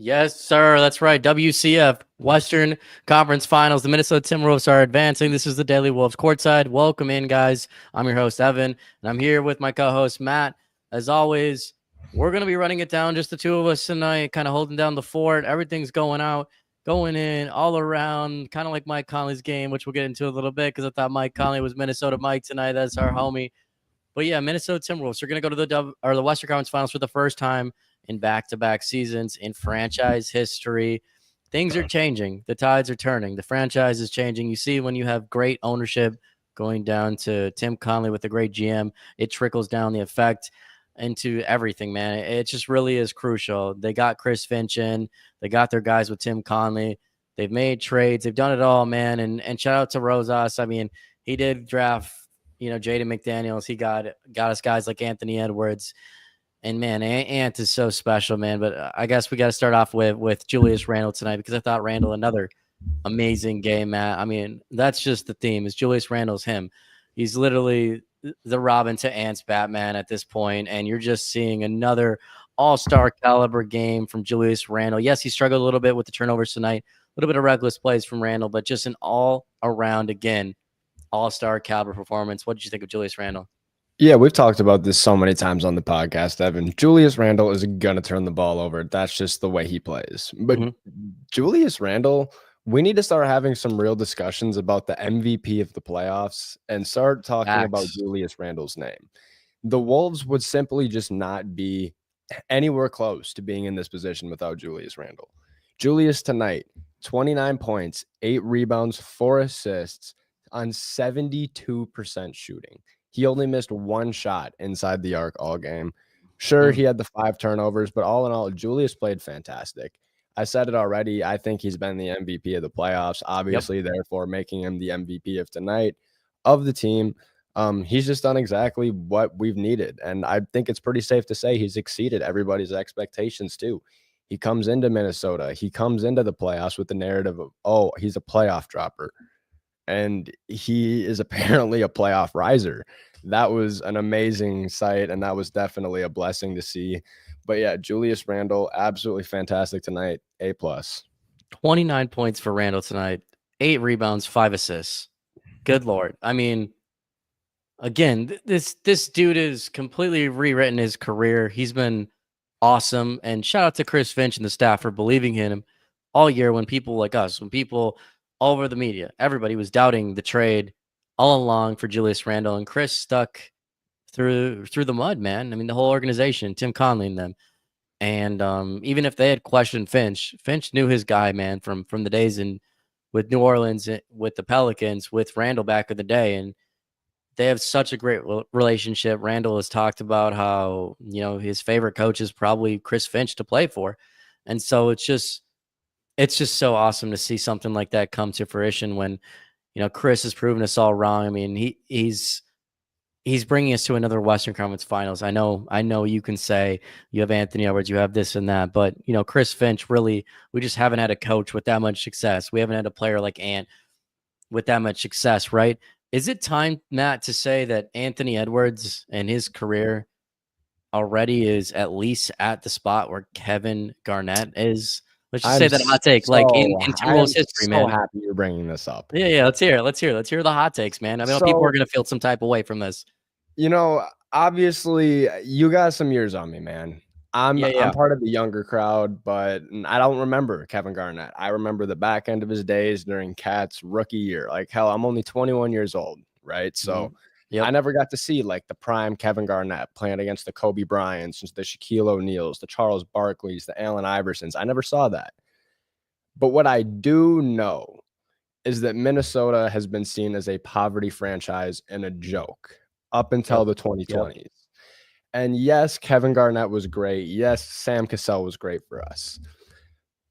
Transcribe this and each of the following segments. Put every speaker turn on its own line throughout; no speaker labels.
Yes, sir. That's right. WCF, Western Conference Finals. The Minnesota Timberwolves are advancing. This is the Daily Wolves courtside. Welcome in, guys. I'm your host, Evan, and I'm here with my co-host, Matt. As always, we're going to be running it down, just the two of us tonight, kind of holding down the fort. Everything's going in, all around, kind of like Mike Conley's game, which we'll get into a little bit because I thought Mike Conley was Minnesota Mike tonight. That's our homie. But yeah, Minnesota Timberwolves are going to go to the Western Conference Finals for the first time in back-to-back seasons in franchise history. Things are changing. The tides are turning. The franchise is changing. You see, when you have great ownership going down to Tim Conley with a great GM, it trickles down the effect into everything, man. It just really is crucial. They got Chris Finch in. They got their guys with Tim Conley. They've made trades. They've done it all, man. And shout out to Rosas. I mean, he did draft, Jaden McDaniels. He got us guys like Anthony Edwards. And man, Ant is so special, man. But I guess we got to start off with Julius Randle tonight, because I thought Randle, another amazing game, Matt. I mean, that's just the theme, is Julius Randle's him. He's literally the Robin to Ant's Batman at this point, and you're just seeing another all-star caliber game from Julius Randle. Yes, he struggled a little bit with the turnovers tonight, a little bit of reckless plays from Randle, but just an all-around, again, all-star caliber performance. What did you think of Julius Randle?
Yeah, we've talked about this so many times on the podcast, Evan. Julius Randle is going to turn the ball over. That's just the way he plays. But Julius Randle, we need to start having some real discussions about the MVP of the playoffs and start talking about Julius Randle's name. The Wolves would simply just not be anywhere close to being in this position without Julius Randle. Julius tonight, 29 points, 8 rebounds, 4 assists on 72% shooting. He only missed one shot inside the arc all game. Sure, he had the 5 turnovers, but all in all, Julius played fantastic. I said it already. I think he's been the MVP of the playoffs, obviously, therefore making him the MVP of tonight of the team. He's just done exactly what we've needed. And I think it's pretty safe to say he's exceeded everybody's expectations too. He comes into Minnesota. He comes into the playoffs with the narrative of, oh, he's a playoff dropper. And he is apparently a playoff riser. That was an amazing sight, and that was definitely a blessing to see. But yeah, Julius Randle, absolutely fantastic tonight. A+.
29 points for Randle tonight, 8 rebounds, 5 assists. Good Lord. I mean, again, this dude has completely rewritten his career. He's been awesome. And shout out to Chris Finch and the staff for believing in him all year, when people like us, when people all over the media, everybody was doubting the trade all along for Julius Randle, and Chris stuck through the mud, man. I mean, the whole organization, Tim Conley and them. And even if they had questioned Finch knew his guy, man, from the days with New Orleans, with the Pelicans, with Randle back in the day. And they have such a great relationship. Randle has talked about how, his favorite coach is probably Chris Finch to play for. And so it's just so awesome to see something like that come to fruition when, Chris has proven us all wrong. I mean, he's bringing us to another Western Conference Finals. I know you can say you have Anthony Edwards, you have this and that, but, Chris Finch, really, we just haven't had a coach with that much success. We haven't had a player like Ant with that much success, right? Is it time, Matt, to say that Anthony Edwards and his career already is at least at the spot where Kevin Garnett is? Let's just say that hot take, in Timberwolves history, man.
I'm so happy you're bringing this up.
Yeah, let's hear the hot takes, man. I mean, people are going to feel some type of way from this.
Obviously, you got some years on me, man. I'm part of the younger crowd, but I don't remember Kevin Garnett. I remember the back end of his days during Cat's rookie year. Like, hell, I'm only 21 years old, right? So I never got to see, like, the prime Kevin Garnett playing against the Kobe Bryants, the Shaquille O'Neals, the Charles Barkleys, the Allen Iversons. I never saw that. But what I do know is that Minnesota has been seen as a poverty franchise and a joke up until the 2020s. And yes, Kevin Garnett was great. Yes, Sam Cassell was great for us.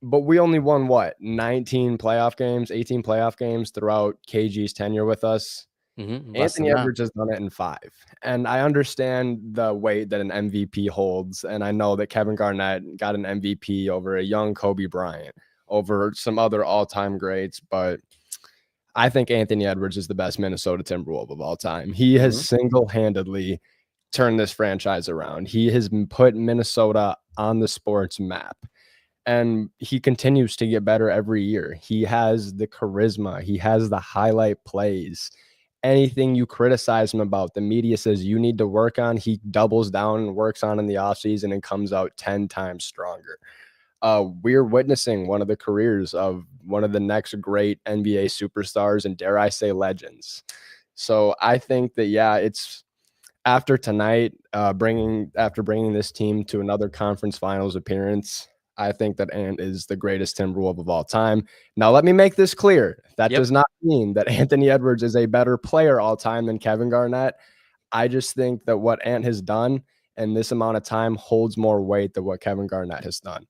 But we only won, 18 playoff games throughout KG's tenure with us. Anthony Edwards has done it in 5. And I understand the weight that an MVP holds. And I know that Kevin Garnett got an MVP over a young Kobe Bryant, over some other all-time greats. But I think Anthony Edwards is the best Minnesota Timberwolves of all time. He has single-handedly turn this franchise around. He has put Minnesota on the sports map. and he continues to get better every year. He has the charisma, he has the highlight plays. Anything you criticize him about, the media says you need to work on, he doubles down and works on in the offseason and comes out 10 times stronger. We're witnessing one of the careers of one of the next great NBA superstars and, dare I say, legends. So I think that, yeah, it's after tonight, bringing this team to another conference finals appearance, I think that Ant is the greatest Timberwolf of all time. Now, let me make this clear. That
Yep.
does not mean that Anthony Edwards is a better player all time than Kevin Garnett. I just think that what Ant has done in this amount of time holds more weight than what Kevin Garnett has done.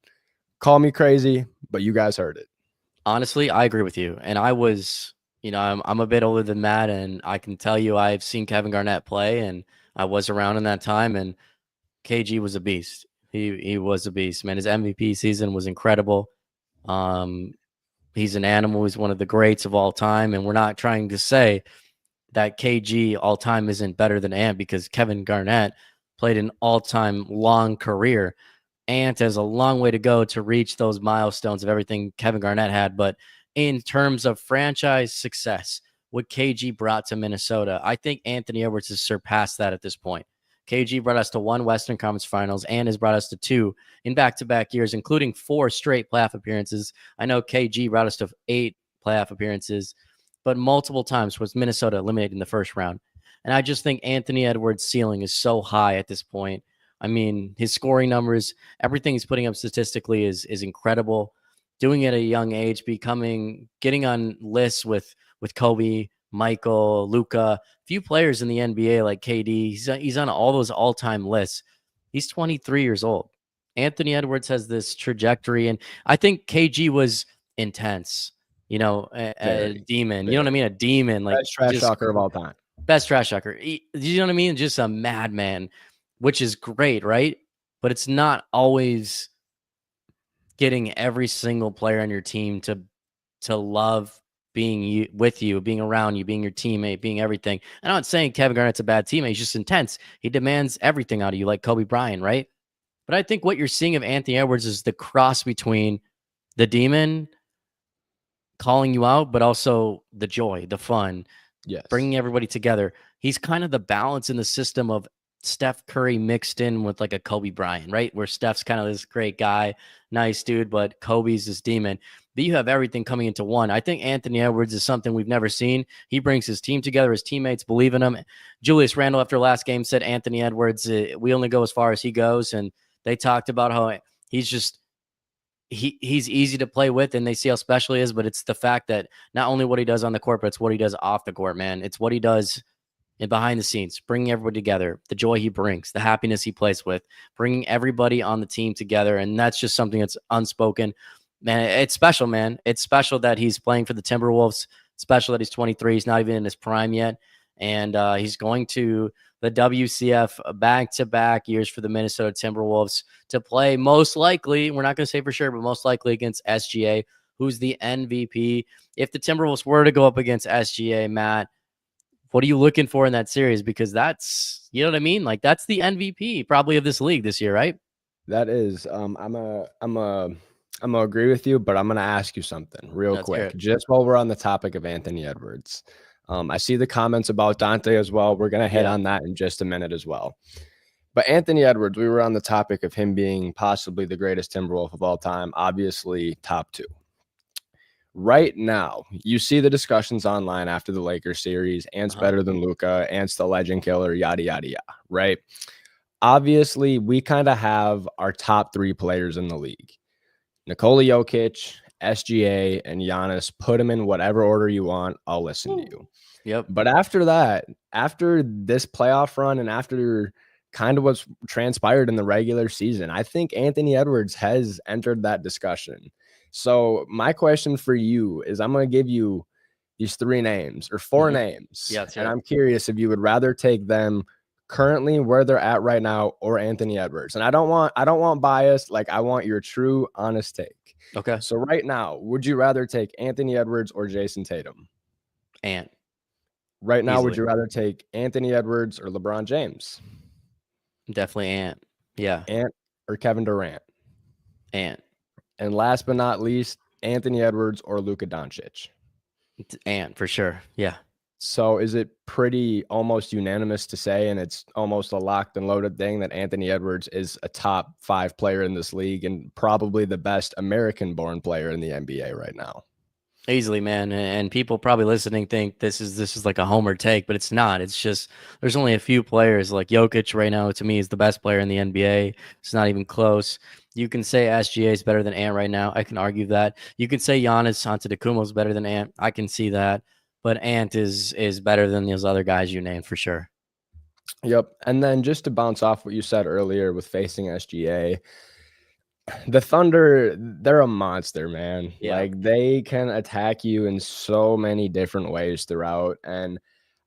Call me crazy, but you guys heard it.
Honestly, I agree with you. And I was, I'm a bit older than Matt, and I can tell you I've seen Kevin Garnett play, and I was around in that time, and KG was a beast. He was a beast, man. His MVP season was incredible. He's an animal. He's one of the greats of all time, and we're not trying to say that KG all time isn't better than Ant, because Kevin Garnett played an all time long career. Ant has a long way to go to reach those milestones of everything Kevin Garnett had. But in terms of franchise success, what KG brought to Minnesota, I think Anthony Edwards has surpassed that at this point. KG brought us to 1 Western Conference Finals and has brought us to 2 in back-to-back years, including 4 straight playoff appearances. I know KG brought us to 8 playoff appearances, but multiple times was Minnesota eliminated in the first round. And I just think Anthony Edwards' ceiling is so high at this point. I mean, his scoring numbers, everything he's putting up statistically is incredible. Doing it at a young age, getting on lists with Kobe, Michael, Luka, few players in the NBA like KD. He's on all those all-time lists. He's 23 years old. Anthony Edwards has this trajectory, and I think KG was intense. A demon. You know what I mean? A demon, like
Best trash
just
talker of all time.
best trash talker. You know what I mean? Just a madman, which is great, right? But it's not always getting every single player on your team to love being with you, being around you, being your teammate, being everything. I'm not saying Kevin Garnett's a bad teammate. He's just intense. He demands everything out of you, like Kobe Bryant, right? But I think what you're seeing of Anthony Edwards is the cross between the demon calling you out, but also the joy, the fun,
Yes.
bringing everybody together. He's kind of the balance in the system of Steph Curry mixed in with like a Kobe Bryant, right? Where Steph's kind of this great guy, nice dude, but Kobe's this demon. But you have everything coming into one. I think Anthony Edwards is something we've never seen. He brings his team together. His teammates believe in him. Julius Randle, after last game, said Anthony Edwards, we only go as far as he goes. And they talked about how he's just he's easy to play with, and they see how special he is. But it's the fact that not only what he does on the court, but it's what he does off the court, man. It's what he does and behind the scenes, bringing everybody together, the joy he brings, the happiness he plays with, bringing everybody on the team together. And that's just something that's unspoken. Man, it's special, man. It's special that he's playing for the Timberwolves. It's special that he's 23. He's not even in his prime yet. And he's going to the WCF back-to-back years for the Minnesota Timberwolves to play most likely, we're not going to say for sure, but most likely against SGA, who's the MVP. If the Timberwolves were to go up against SGA, Matt, what are you looking for in that series? Because that's, you know what I mean? Like, that's the MVP probably of this league this year, right?
That is. I'm gonna agree with you, but I'm gonna ask you something real quick, just while we're on the topic of Anthony Edwards. I see the comments about Dante as well. We're gonna hit on that in just a minute as well. But Anthony Edwards, we were on the topic of him being possibly the greatest Timberwolf of all time, obviously top 2. Right now, you see the discussions online after the Lakers series. Ant's better than Luka. Ant's the legend killer, yada, yada, yada, right? Obviously, we kind of have our top 3 players in the league. Nikola Jokic, SGA, and Giannis. Put them in whatever order you want. I'll listen to you.
Yep.
But after that, after this playoff run and after kind of what's transpired in the regular season, I think Anthony Edwards has entered that discussion. So my question for you is, I'm going to give you these 3 names or 4 names.
Yeah,
and I'm curious if you would rather take them currently where they're at right now or Anthony Edwards. And I don't want bias. Like, I want your true, honest take.
Okay.
So right now, would you rather take Anthony Edwards or Jason Tatum?
Ant.
Right now, would you rather take Anthony Edwards or LeBron James?
Definitely Ant. Yeah.
Ant or Kevin Durant?
Ant.
And last but not least, Anthony Edwards or Luka Doncic.
Ant for sure. Yeah.
So is it pretty almost unanimous to say, and it's almost a locked and loaded thing, that Anthony Edwards is a top 5 player in this league and probably the best American-born player in the NBA right now?
Easily, man. And people probably listening think this is like a homer take, but it's not. It's just there's only a few players like Jokic right now. To me, is the best player in the NBA. It's not even close. You can say SGA is better than Ant right now. I can argue that. You can say Giannis Antetokounmpo is better than Ant. I can see that. But Ant is better than those other guys you named for sure.
Yep. And then just to bounce off what you said earlier with facing SGA, the Thunder, they're a monster, man.
Yeah.
Like, they can attack you in so many different ways throughout. And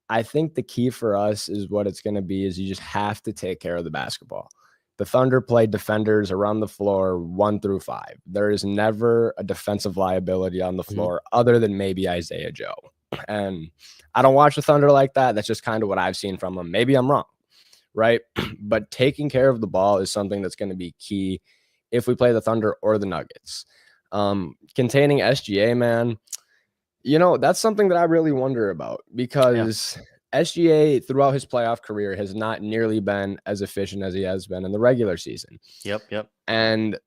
I think the key for us is what it's going to be is you just have to take care of the basketball. The Thunder play defenders around the floor 1 through 5. There is never a defensive liability on the floor other than maybe Isaiah Joe. And I don't watch the Thunder like that. That's just kind of what I've seen from them. Maybe I'm wrong, right? But taking care of the ball is something that's going to be key if we play the Thunder or the Nuggets. Containing SGA, man, that's something that I really wonder about because SGA throughout his playoff career has not nearly been as efficient as he has been in the regular season.
Yep.
And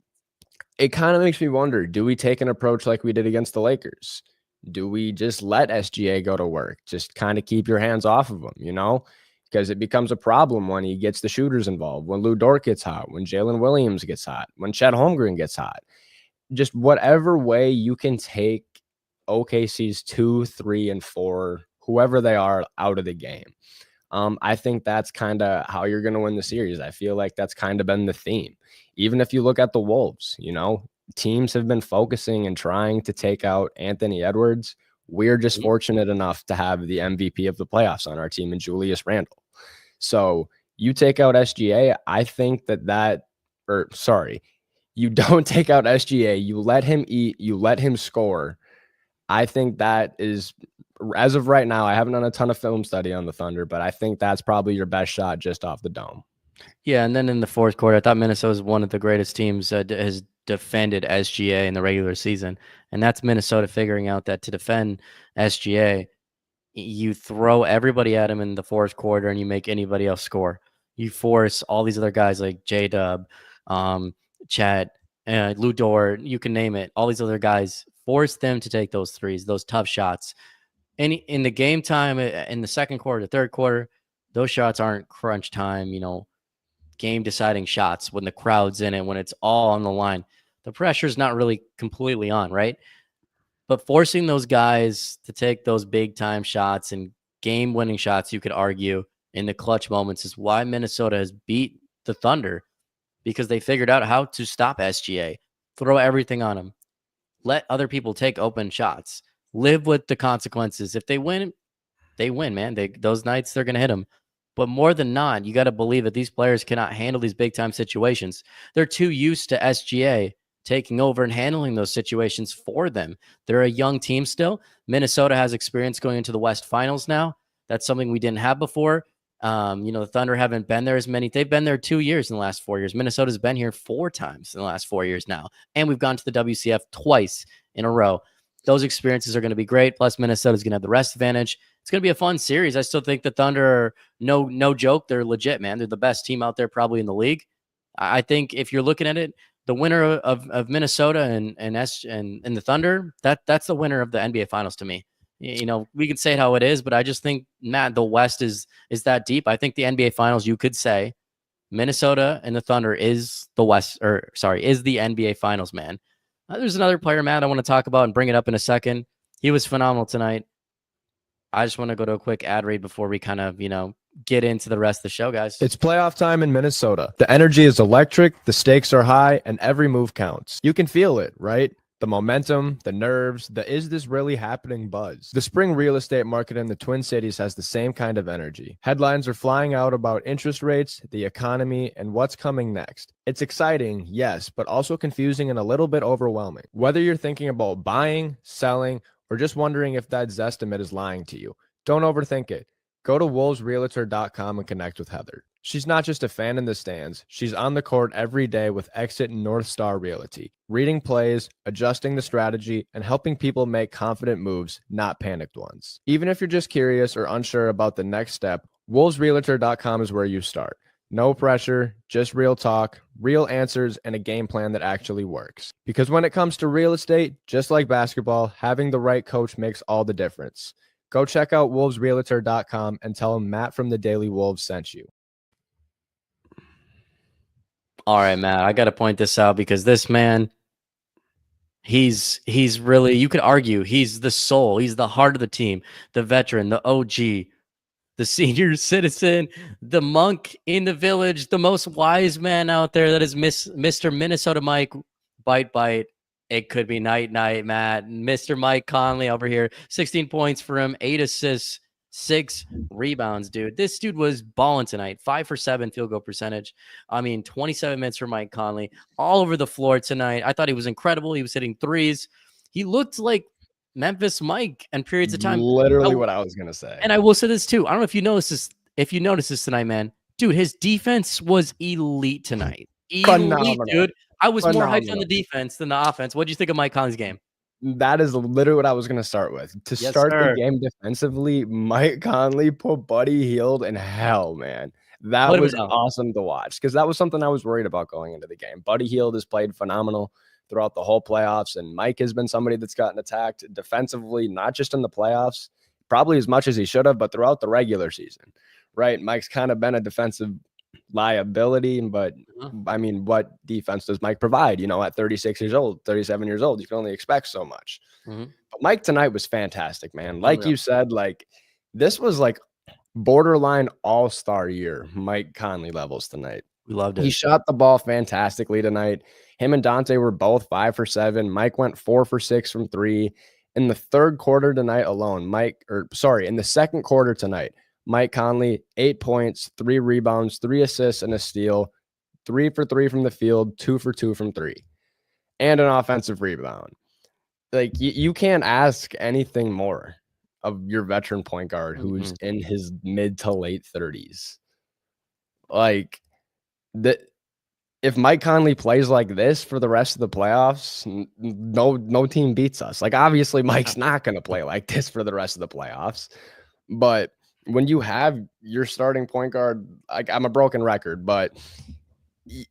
it kind of makes me wonder, do we take an approach like we did against the Lakers? Do we just let SGA go to work? Just kind of keep your hands off of him, because it becomes a problem when he gets the shooters involved, when Lou Dort gets hot, when Jalen Williams gets hot, when Chet Holmgren gets hot. Just whatever way you can take OKC's 2, 3, and 4, whoever they are, out of the game. I think that's kind of how you're going to win the series. I feel like that's kind of been the theme. Even if you look at the Wolves, teams have been focusing and trying to take out Anthony Edwards. We're just fortunate enough to have the MVP of the playoffs on our team in Julius Randle. So you take out SGA, I think you don't take out SGA, you let him eat, you let him score. I think that is, as of right now, I haven't done a ton of film study on the Thunder, but I think that's probably your best shot just off the dome.
Yeah, and then in the fourth quarter, I thought Minnesota was one of the greatest teams that has defended SGA in the regular season. And that's Minnesota figuring out that to defend SGA, you throw everybody at him in the fourth quarter and you make anybody else score. You force all these other guys like J-Dub, Chad, Lou Dort, you can name it. All these other guys, force them to take those threes, those tough shots. And in the game time, in the second quarter, the third quarter, those shots aren't crunch time, game deciding shots when the crowd's in it, when it's all on the line. The pressure's not really completely on, right? But forcing those guys to take those big time shots and game winning shots, you could argue, in the clutch moments is why Minnesota has beat the Thunder, because they figured out how to stop SGA, throw everything on him, let other people take open shots, live with the consequences. If they win, they win, man. Those nights they're going to hit them. But more than not, you got to believe that these players cannot handle these big time situations. They're too used to SGA taking over and handling those situations for them. They're a young team still. Minnesota has experience going into the West Finals now. That's something we didn't have before. The Thunder haven't been there as many. They've been there 2 years in the last 4 years. Minnesota's been here 4 times in the last 4 years now. And we've gone to the WCF twice in a row. Those experiences are going to be great. Plus, Minnesota's going to have the rest advantage. It's going to be a fun series. I still think the Thunder are no joke. They're legit, man. They're the best team out there probably in the league. I think if you're looking at it, the winner of Minnesota and the Thunder, that's the winner of the NBA Finals to me. We can say it how it is, but I just think, Matt, the West is that deep. I think the NBA Finals, you could say Minnesota and the Thunder is the NBA Finals, man. There's another player, Matt, I want to talk about and bring it up in a second. He was phenomenal tonight. I just want to go to a quick ad read before we kind of, get into the rest of the show, guys.
It's playoff time in Minnesota. The energy is electric, the stakes are high, and every move counts. You can feel it, right? The momentum, the nerves, the is this really happening buzz. The spring real estate market in the Twin Cities has the same kind of energy. Headlines are flying out about interest rates, the economy, and what's coming next. It's exciting, yes, but also confusing and a little bit overwhelming. Whether you're thinking about buying, selling, or just wondering if that Zestimate is lying to you, don't overthink it. Go to wolvesrealtor.com and connect with Heather. She's not just a fan in the stands. She's on the court every day with Exit and North Star Realty, reading plays, adjusting the strategy, and helping people make confident moves, not panicked ones. Even if you're just curious or unsure about the next step, wolvesrealtor.com is where you start. No pressure, just real talk, real answers, and a game plan that actually works. Because when it comes to real estate, just like basketball, having the right coach makes all the difference. Go check out wolvesrealtor.com and tell them Matt from the Daily Wolves sent you.
All right, Matt, I got to point this out because this man, he's really, you could argue he's the soul, he's the heart of the team, the veteran, the OG, the senior citizen, the monk in the village, the most wise man out there. That is Mr. Minnesota Mike. Bite. It could be night, Matt. Mr. Mike Conley over here, 16 points for him, 8 assists, 6 rebounds, dude. This dude was balling tonight. 5 for 7 field goal percentage. I mean, 27 minutes for Mike Conley, all over the floor tonight. I thought he was incredible. He was hitting threes. He looked like Memphis Mike and periods of time.
Literally what I was gonna say.
And I will say this too. I don't know if you noticed this. If you noticed this tonight, man, dude, his defense was elite tonight. Elite, dude. I was more hyped on the defense than the offense. What do you think of Mike Conley's game?
That is literally what I was going to start with. To start the game defensively, Mike Conley put Buddy Hield in hell, man. That was awesome to watch because that was something I was worried about going into the game. Buddy Hield has played phenomenal throughout the whole playoffs, and Mike has been somebody that's gotten attacked defensively, not just in the playoffs, probably as much as he should have, but throughout the regular season, right? Mike's kind of been a defensive liability, but I mean, what defense does Mike provide? You know, at 36 years old, 37 years old, you can only expect so much. But Mike tonight was fantastic, man. Like you said, like this was like borderline all-star year, Mike Conley levels tonight.
We loved it.
He shot the ball fantastically tonight. Him and Dante were both 5 for 7. Mike went 4 for 6 from 3. In the third quarter tonight alone, in the second quarter tonight, Mike Conley, 8 points, 3 rebounds, 3 assists, and a steal, 3 for 3 from the field, 2 for 2 from 3, and an offensive rebound. Like, you can't ask anything more of your veteran point guard who's in his mid to late 30s. Like, if Mike Conley plays like this for the rest of the playoffs, no team beats us. Like, obviously, Mike's not going to play like this for the rest of the playoffs, but when you have your starting point guard, like, I'm a broken record, but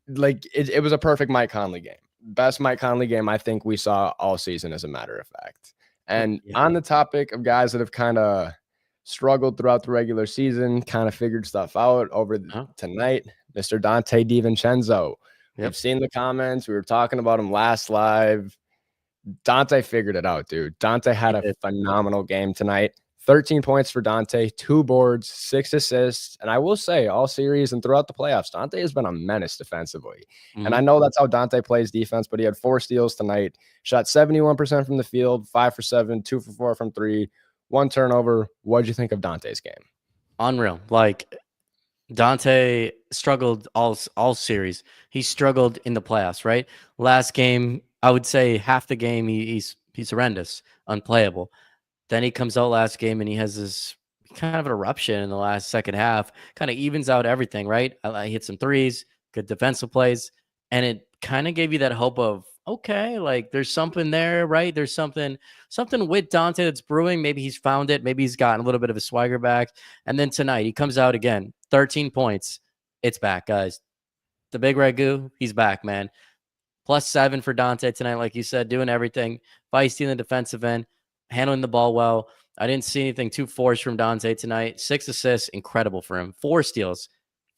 like it was a perfect Mike Conley game. Best Mike Conley game I think we saw all season, as a matter of fact. And on the topic of guys that have kind of struggled throughout the regular season, kind of figured stuff out over tonight, Mr. Dante DiVincenzo. We've seen the comments. We were talking about him last live. Dante figured it out, dude. Dante had a phenomenal game tonight. 13 points for Dante, 2 boards, 6 assists. And I will say, all series and throughout the playoffs, Dante has been a menace defensively. And I know that's how Dante plays defense, but he had 4 steals tonight, shot 71% from the field, 5 for 7, 2 for 4 from 3, 1 turnover. What did you think of Dante's game?
Unreal. Like, Dante struggled all series. He struggled in the playoffs, right? Last game, I would say half the game, he's horrendous, unplayable. Then he comes out last game and he has this kind of an eruption in the last second half, kind of evens out everything, right? I hit some threes, good defensive plays, and it kind of gave you that hope of, okay, like there's something there, right? There's something with Dante that's brewing. Maybe he's found it. Maybe he's gotten a little bit of a swagger back. And then tonight he comes out again, 13 points. It's back, guys. The big Ragu, he's back, man. +7 for Dante tonight, like you said, doing everything. Feisty in the defensive end, handling the ball well. I didn't see anything too forced from Dante tonight. 6 assists, incredible for him. 4 steals.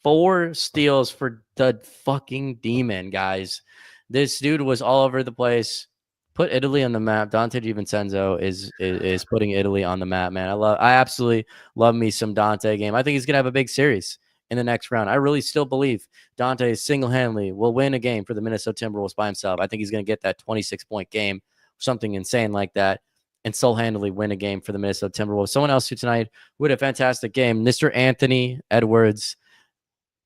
4 steals for the fucking demon, guys. This dude was all over the place. Put Italy on the map. Dante DiVincenzo is putting Italy on the map, man. I absolutely love me some Dante game. I think he's gonna have a big series in the next round. I really still believe Dante single-handedly will win a game for the Minnesota Timberwolves by himself. I think he's gonna get that 26-point game, something insane like that, and single-handedly win a game for the Minnesota Timberwolves. Someone else who tonight would have a fantastic game, Mr. Anthony Edwards.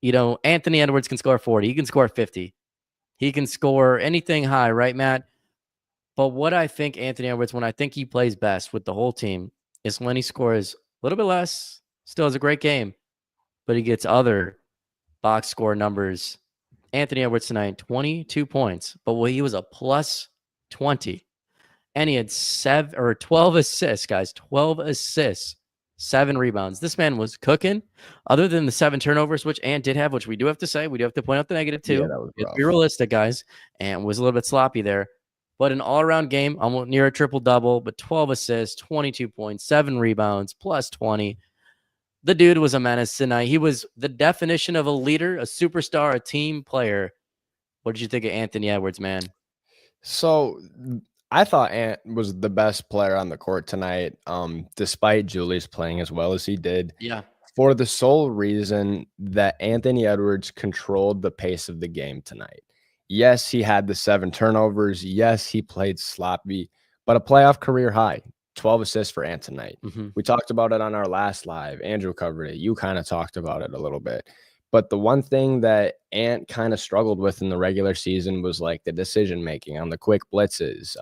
You know, Anthony Edwards can score 40. He can score 50. He can score anything high, right, Matt? But what I think Anthony Edwards, when I think he plays best with the whole team, is when he scores a little bit less, Still has a great game, but he gets other box score numbers. Anthony Edwards tonight, 22 points, but he was a plus 20. And he had 12 assists, guys. 12 assists, 7 rebounds. This man was cooking. Other than the 7 turnovers, which Ant did have, which we do have to say, we do have to point out the negative too.
Yeah, that was
Be
rough.
realistic, guys. Ant was a little bit sloppy there. But an all-around game, almost near a triple-double, but 12 assists, 22 points, 7 rebounds, plus 20. The dude was a menace tonight. He was the definition of a leader, a superstar, a team player. What did you think of Anthony Edwards, man?
So I thought Ant was the best player on the court tonight, despite Julius playing as well as he did.
Yeah.
For the sole reason that Anthony Edwards controlled the pace of the game tonight. Yes, he had the 7 turnovers. Yes, he played sloppy, but a playoff career high, 12 assists for Ant tonight. We talked about it on our last live. Andrew covered it. You kind of talked about it a little bit. But the one thing that Ant kind of struggled with in the regular season was like the decision making on the quick blitzes.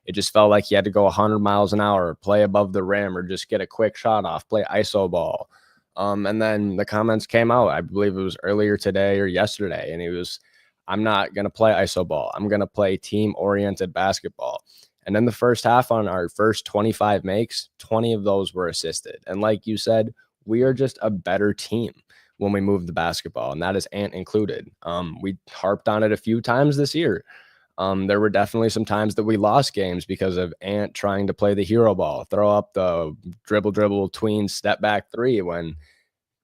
It just felt like he had to go 100 miles an hour, play above the rim, or just get a quick shot off, play iso ball. And then the comments came out, I believe it was earlier today or yesterday, and he was, I'm not going to play iso ball. I'm going to play team-oriented basketball. And in the first half, on our first 25 makes, 20 of those were assisted. And like you said, we are just a better team when we move the basketball, and that is Ant included. We harped on it a few times this year. There were definitely some times that we lost games because of Ant trying to play the hero ball, throw up the dribble, tween, step back 3 when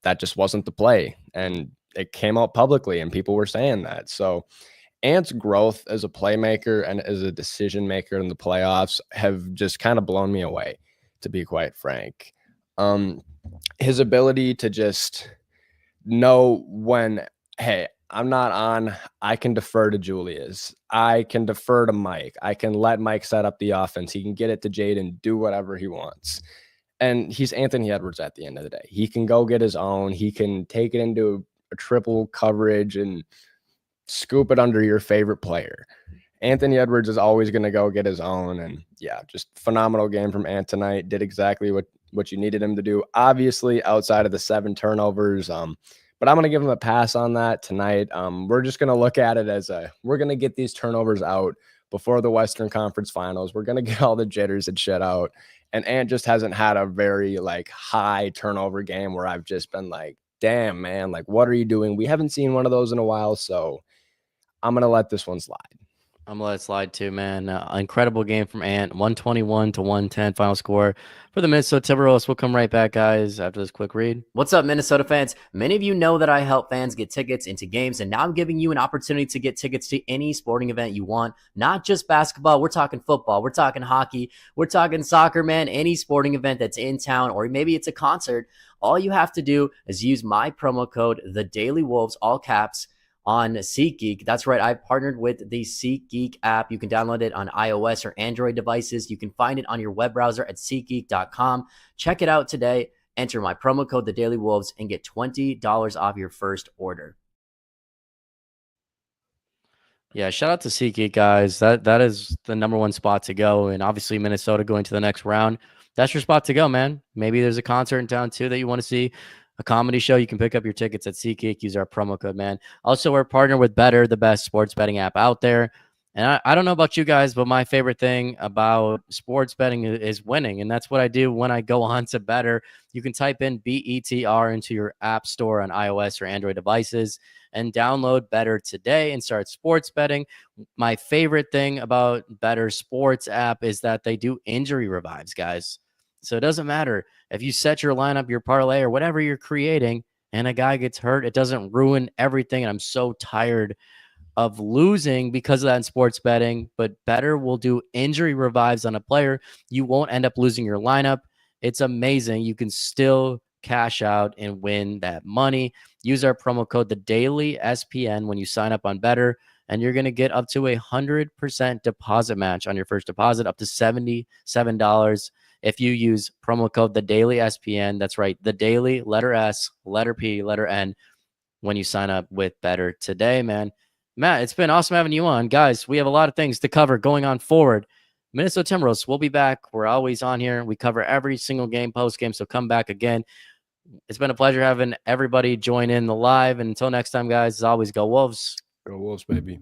that just wasn't the play. And it came out publicly and people were saying that. So Ant's growth as a playmaker and as a decision maker in the playoffs have just kind of blown me away, to be quite frank. His ability to just know when, hey, I'm not on, I can defer to Julius. I can defer to Mike. I can let Mike set up the offense. He can get it to Jaden, do whatever he wants. And he's Anthony Edwards at the end of the day. He can go get his own. He can take it into a triple coverage and scoop it under your favorite player. Anthony Edwards is always going to go get his own. And yeah, just phenomenal game from Ant tonight. Did exactly what you needed him to do. Obviously, outside of the 7 turnovers, but I'm going to give him a pass on that tonight. We're just going to look at it as we're going to get these turnovers out before the Western Conference Finals. We're going to get all the jitters and shit out. And Ant just hasn't had a very like high turnover game where I've just been like, damn, man, like, what are you doing? We haven't seen one of those in a while. So I'm going to let this one slide.
I'm gonna let it slide too, man. Incredible game from Ant, 121 to 110 final score for the Minnesota Timberwolves. We'll come right back, guys, after this quick read. What's up, Minnesota fans? Many of you know that I help fans get tickets into games, and now I'm giving you an opportunity to get tickets to any sporting event you want, not just basketball. We're talking football, we're talking hockey, we're talking soccer, man. Any sporting event that's in town, or maybe it's a concert. All you have to do is use my promo code, The Daily Wolves, all caps, on SeatGeek. That's right. I partnered with the SeatGeek app. You can download it on iOS or Android devices. You can find it on your web browser at SeatGeek.com. Check it out today. Enter my promo code, The Daily Wolves, and get $20 off your first order. Yeah, shout out to SeatGeek, guys. That is the #1 spot to go. And obviously Minnesota going to the next round. That's your spot to go, man. Maybe there's a concert in town too that you want to see. A comedy show, you can pick up your tickets at SeatGeek. Use our promo code, man. Also, we're partnered with Better, the best sports betting app out there. And I don't know about you guys, but my favorite thing about sports betting is winning. And that's what I do when I go on to Better. You can type in BETR into your app store on iOS or Android devices and download Better today and start sports betting. My favorite thing about Better Sports app is that they do injury revives, guys. So it doesn't matter if you set your lineup, your parlay, or whatever you're creating, and a guy gets hurt, it doesn't ruin everything. And I'm so tired of losing because of that in sports betting. But Better will do injury revives on a player. You won't end up losing your lineup. It's amazing. You can still cash out and win that money. Use our promo code, The Daily SPN, when you sign up on Better, and you're going to get up to 100% deposit match on your first deposit, up to $77. If you use promo code, The Daily SPN, that's right, The Daily, letter S, letter P, letter N, when you sign up with Better today, man. Matt, it's been awesome having you on. Guys, we have a lot of things to cover going on forward. Minnesota Timberwolves, we'll be back. We're always on here. We cover every single game, post game, so come back again. It's been a pleasure having everybody join in the live. And until next time, guys, as always, go Wolves.
Go Wolves, baby.